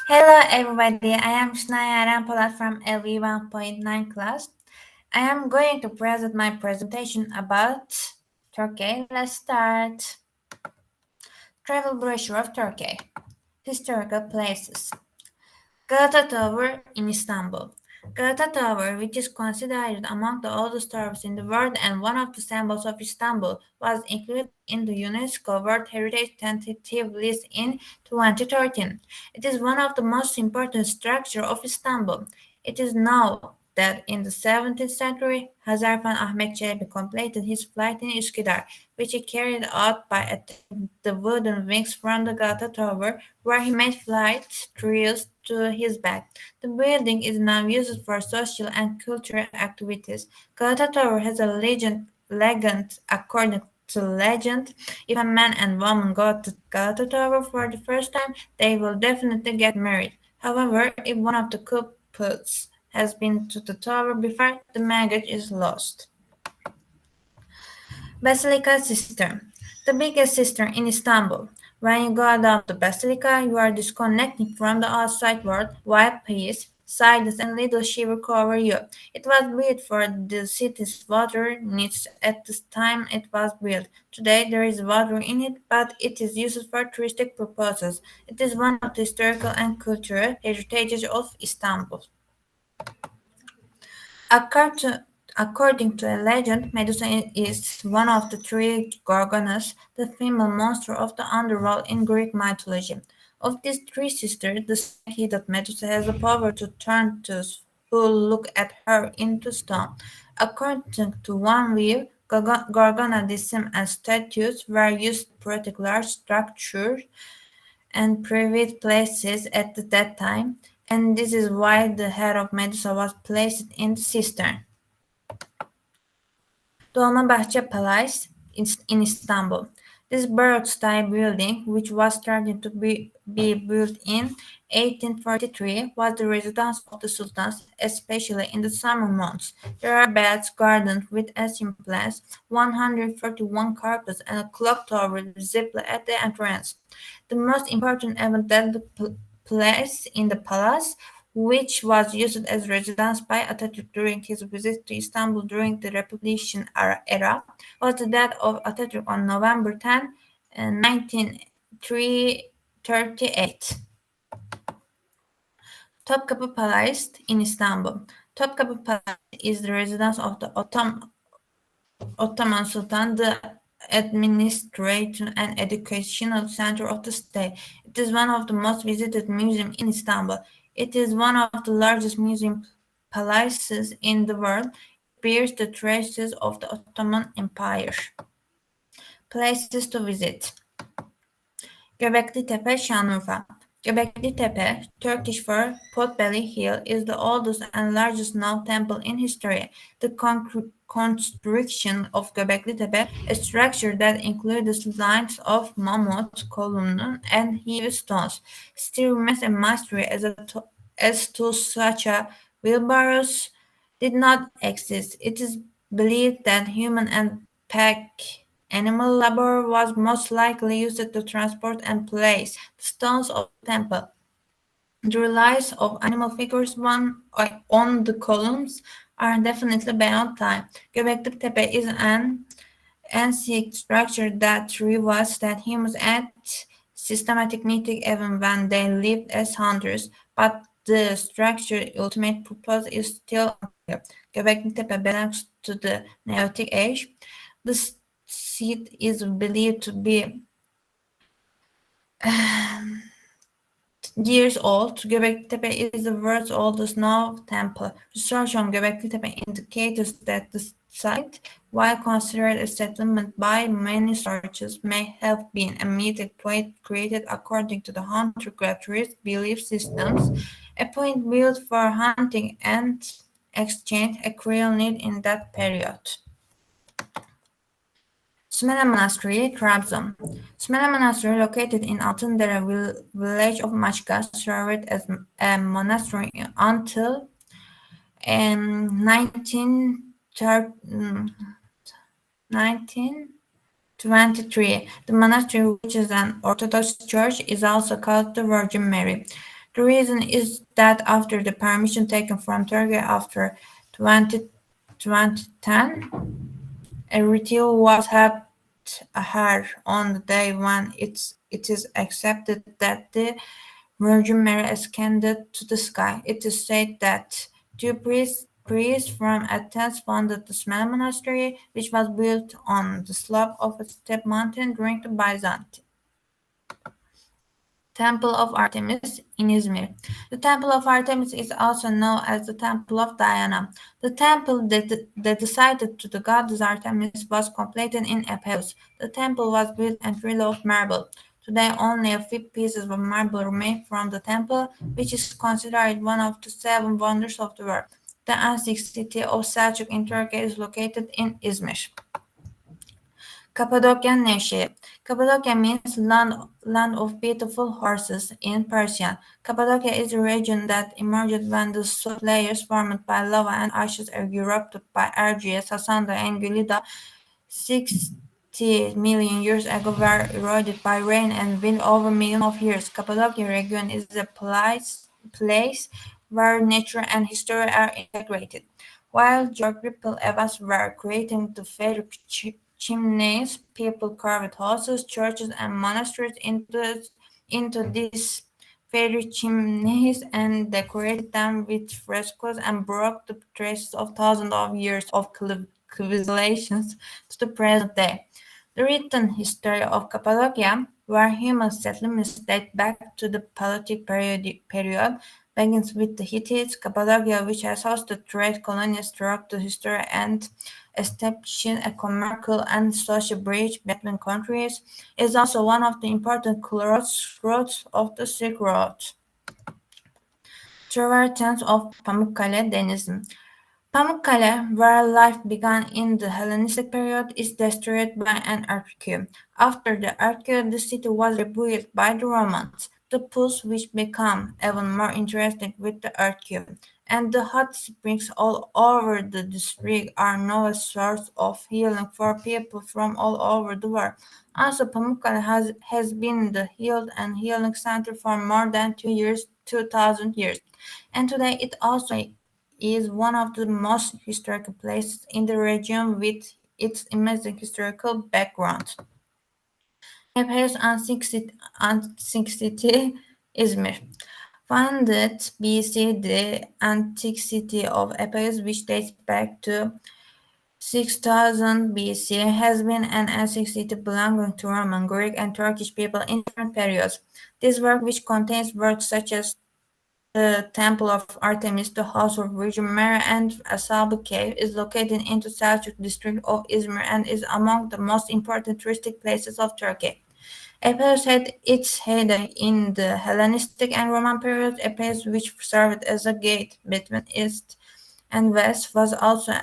Hello everybody, I am Hüsna Yaren Polat from LV 1.9 class. I am going to present my presentation about Turkey. Let's start. Travel brochure of Turkey. Historical places. Galata Tower in Istanbul. Galata Tower, which is considered among the oldest towers in the world and one of the symbols of Istanbul, was included in the UNESCO World Heritage Tentative List in 2013. It is one of the most important structures of Istanbul. It is now that in the 17th century, Hazarfen Ahmet Çelebi completed his flight in Üsküdar, which he carried out by attaching the wooden wings from the Galata Tower, where he made flight trials to his back. The building is now used for social and cultural activities. Galata Tower has a legend according to legend. If a man and woman go to Galata Tower for the first time, they will definitely get married. However, if one of the couples has been to the tower before, the marriage is lost. Basilica Cistern, the biggest cistern in Istanbul. When you go down the basilica, you are disconnected from the outside world, while peace, silence, and little shiver cover you. It was built for the city's water needs at the time it was built. Today there is water in it, but it is used for touristic purposes. It is one of the historical and cultural heritages of Istanbul. According according to a legend, Medusa is one of the three Gorgonas, the female monster of the underworld in Greek mythology. Of these three sisters, the snake-headed Medusa has the power to turn those who look at her into stone. According to one view, Gorgonadism and statues were used to protect large structures and private places at that time, and this is why the head of Medusa was placed in the cistern. Dolmabahce Palace in Istanbul. This Baroque-style building, which was started to be built in 1843, was the residence of the sultans, especially in the summer months. There are baths, gardens with ancient plants, 141 carpets, and a clock tower visible at the entrance. The most important event that took place in the palace, which was used as residence by Atatürk during his visit to Istanbul during the Republican era, was the death of Atatürk on November 10, 1938. Topkapı Palace in Istanbul. Topkapı Palace is the residence of the Ottoman Sultan, the administrative and educational center of the state. It is one of the most visited museums in Istanbul. It is one of the largest museum palaces in the world. It bears the traces of the Ottoman Empire. Places to visit. Göbekli Tepe, Şanlıurfa. Göbekli Tepe, Turkish for Potbelly Hill, is the oldest and largest known temple in history. The construction of Göbekli Tepe, a structure that includes lines of mammoth, column, and heavy stones, still remains a mystery as to such a wheelbarrows did not exist. It is believed that human and pack animal labor was most likely used to transport and place the stones of the temple. The relics of animal figures on the columns are definitely beyond time. Göbekli Tepe is an ancient structure that reveals that humans ate systematic meeting even when they lived as hunters, but the structure's ultimate purpose is still unclear. Göbekli Tepe belongs to the Neolithic age. The site is believed to be years old. Göbekli Tepe is the world's oldest known temple. Research on Göbekli Tepe indicates that the site, while considered a settlement by many sources, may have been a meeting point created according to the hunter-gatherers' belief systems, a point built for hunting and exchange, a crucial need in that period. Sümele Monastery, Trabzon. Sümele Monastery, located in Altındere village of Maçka, served as a monastery until 1923. The monastery, which is an Orthodox church, is also called the Virgin Mary. The reason is that after the permission taken from Turkey after 20, 2010, a ritual was held here on the day when it is accepted that the Virgin Mary ascended to the sky. It is said that two priests from Athens founded the small monastery, which was built on the slope of a steep mountain during the Byzantine Temple of Artemis in Izmir. The Temple of Artemis is also known as the Temple of Diana. The temple dedicated to the goddess Artemis was completed in Ephesus. The temple was built entirely of marble. Today, only a few pieces of marble remain from the temple, which is considered one of the seven wonders of the world. The ancient city of Selçuk in Turkey is located in Izmir. Cappadocian Nevşehir. Cappadocia means land of beautiful horses in Persian. Cappadocia is a region that emerged when the soft layers formed by lava and ashes erupted by Erciyes, Hassanda, and Gülida 60 million years ago were eroded by rain and wind over millions of years. Cappadocia region is a place where nature and history are integrated. While geographical events were creating the fairy chimneys, people carved houses, churches, and monasteries into these fairy chimneys and decorated them with frescoes and broke the traces of thousands of years of civilizations to the present day. The written history of Cappadocia, where human settlements date back to the Paleolithic period, begins with the Hittites. Cappadocia, which has hosted trade colonies throughout the history and establishing a commercial and social bridge between countries, is also one of the important crossroads of the Silk Road. Travertines of Pamukkale Denizli. Pamukkale, where life began in the Hellenistic period, is destroyed by an earthquake. After the earthquake, the city was rebuilt by the Romans. The pools, which become even more interesting with the earthquake, and the hot springs all over the district are now a source of healing for people from all over the world. Also, Pamukkale has been the healed and healing center for more than 2,000 years, and today it also is one of the most historical places in the region with its amazing historical background. Epirus Antiquity Izmir. Founded BC, the antiquity of Epirus, which dates back to 6000 BC, has been an ancient city belonging to Roman, Greek, and Turkish people in different periods. This work, which contains works such as the Temple of Artemis, the House of Virgin Mary, and Asabi Cave, is located in the Selçuk district of Izmir and is among the most important touristic places of Turkey. Epirus had its heyday in the Hellenistic and Roman periods. Epirus, which served as a gate between east and west, was also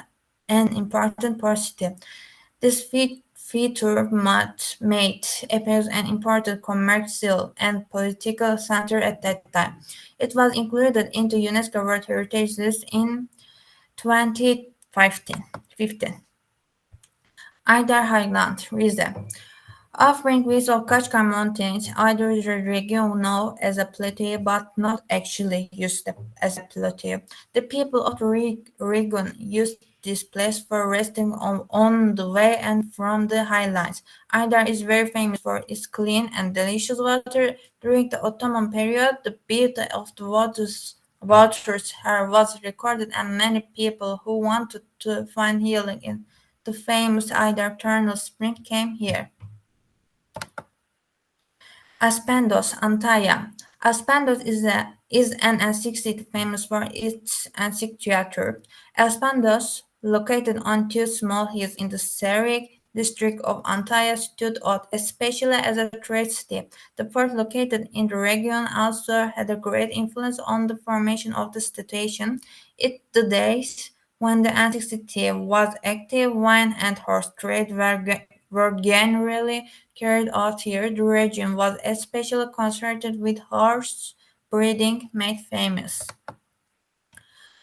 an important port city. This feature made Epirus an important commercial and political center at that time. It was included into UNESCO World Heritage List in 2015. Aydar Highland, Rize. Offering views of Kashgar Mountains, either the region known as a plateau but not actually used as a plateau. The people of the region used this place for resting on the way and from the highlands. Aydar is very famous for its clean and delicious water. During the Ottoman period, the beauty of the waters here was recorded, and many people who wanted to find healing in the famous Aydar Eternal Spring came here. Aspendos, Antalya. Aspendos is an antique city famous for its antique theatre. Aspendos, located on two small hills in the Serik district of Antalya, stood out especially as a trade city. The port located in the region also had a great influence on the formation of the station. In the days when the antique city was active, wine and horse trade were generally carried out here. The region was especially concerned with horse breeding made famous.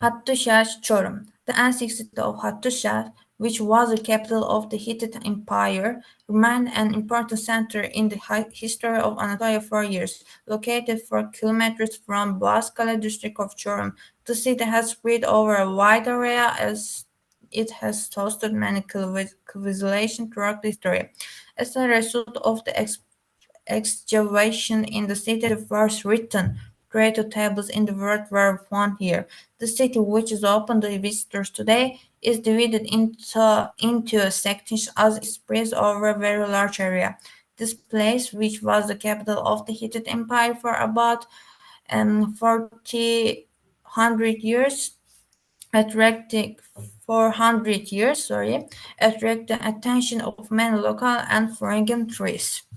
Hattuşa, Çorum. The ancient city of Hattuşa, which was the capital of the Hittite Empire, remained an important center in the history of Anatolia for years. Located 4 kilometers from Baskale district of Çorum, the city has spread over a wide area as it has hosted many civilizations throughout history. As a result of the excavation in the city, the first written created tables in the world were found here. The city, which is open to visitors today, is divided into sections as it spreads over a very large area. This place, which was the capital of the Hittite Empire for about 400 years, attracting 400 years, attract the attention of many local and foreign tourists.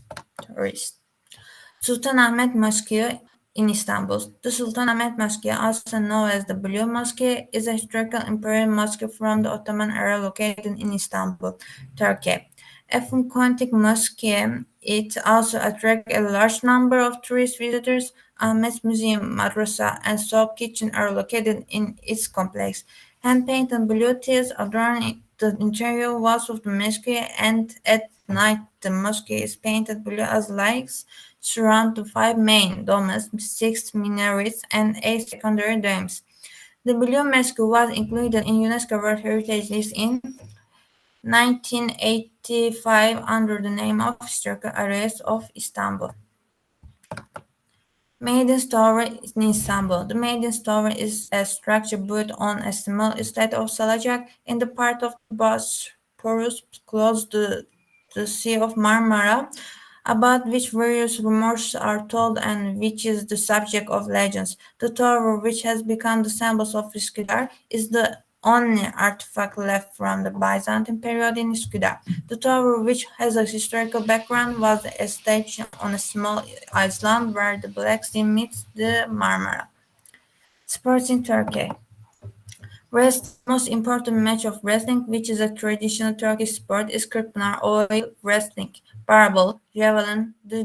Sultanahmet Mosque in Istanbul. The Sultanahmet Mosque, also known as the Blue Mosque, is a historical imperial mosque from the Ottoman era located in Istanbul, Turkey. A iconic mosque, it also attracts a large number of tourist visitors. Ahmet's Museum, madrasa, and soap kitchen are located in its complex. Hand-painted blue tiles adorn the interior walls of the mosque, and at night the mosque is painted blue as lights surround the 5 main domes, 6 minarets, and 8 secondary domes. The Blue Mosque was included in UNESCO World Heritage List in 1985 under the name of Historical Areas of Istanbul. Maiden Tower in Istanbul. The Maiden Tower is a structure built on a small estate of Salacak in the part of the Bosporus close to the Sea of Marmara, about which various rumors are told and which is the subject of legends. The tower, which has become the symbol of Üsküdar, is the only artifact left from the Byzantine period in Üsküdar. The tower, which has a historical background, was established on a small island where the Black Sea meets the Marmara. Sports in Turkey. Most important match of wrestling, which is a traditional Turkish sport, is Kırkpınar oil wrestling. Barbell, javelin, the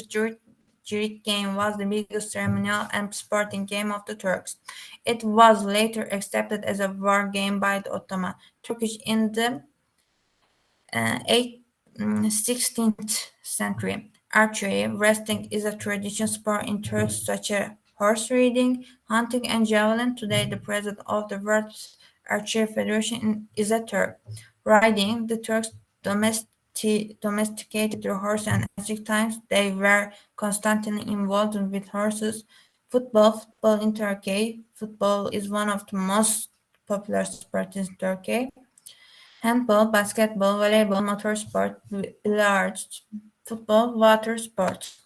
Jirit game was the biggest ceremonial and sporting game of the Turks. It was later accepted as a war game by the Ottoman Turkish in the 16th century. Archery, wrestling is a traditional sport in Turkey such as horse riding, hunting, and javelin. Today, the president of the World Archery Federation is a Turk. Riding, the Turks domesticated their horse and ancient times they were constantly involved with horses. Football in Turkey. Football is one of the most popular sports in Turkey. Handball, basketball, volleyball, motorsport, billiards, football, water sports.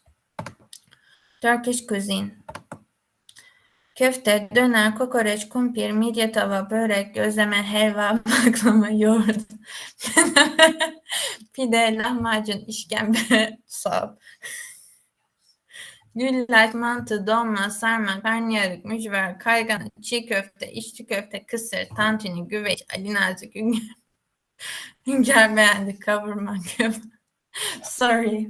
Turkish cuisine. Köfte, döner, kokoreç, kumpir, midye tava, börek, gözleme, helva, baklava, yoğurt, pide, lahmacun, işkembe, sap, güllaç, mantı, dolma, sarma, karnıyarık, mücver, kaygan, çiğ köfte, içli köfte, kısır, tantuni, güveç, Ali Nazik, hünkâr beğendi, kavurma, kebap. Sorry.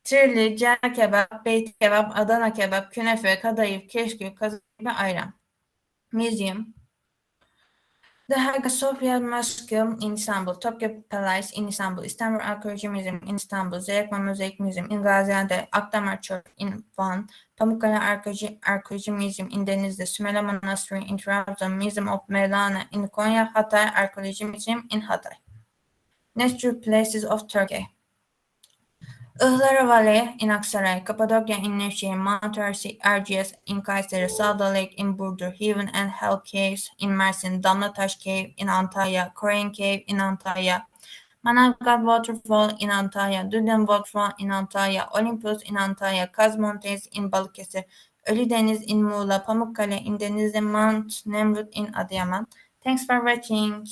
Tirli, ciğer kebap, beyti kebap, Adana kebap, künefe, kadayıf, keşkül, kazandibi, ayran. Museum. The Hagia Sophia Mosque in Istanbul, Topkapı Palace in Istanbul, Istanbul Archaeology Museum in Istanbul, Zeugma Mosaic Museum in Gaziantep, Akdamar Church in Van, Pamukkale Archaeology Museum in Denizli, Sümele Monastery in Trabzon, Museum of Mevlana in Konya, Hatay Archaeology Museum in Hatay. Natural places of Turkey. Ihlara Valley in Aksaray, Cappadocia in Nevşehir, Mount Erciyes in Kayseri, Salda Lake in Burdur, Heaven and Hell Caves in Mersin, Damlataş Cave in Antalya, Korean Cave in Antalya, Manavgat Waterfall in Antalya, Duden Waterfall in Antalya, Olympus in Antalya, Kaz Mountains in Balıkesir, Ölüdeniz in Muğla, Pamukkale in Denizli, Mount Nemrut in Adıyaman. Thanks for watching.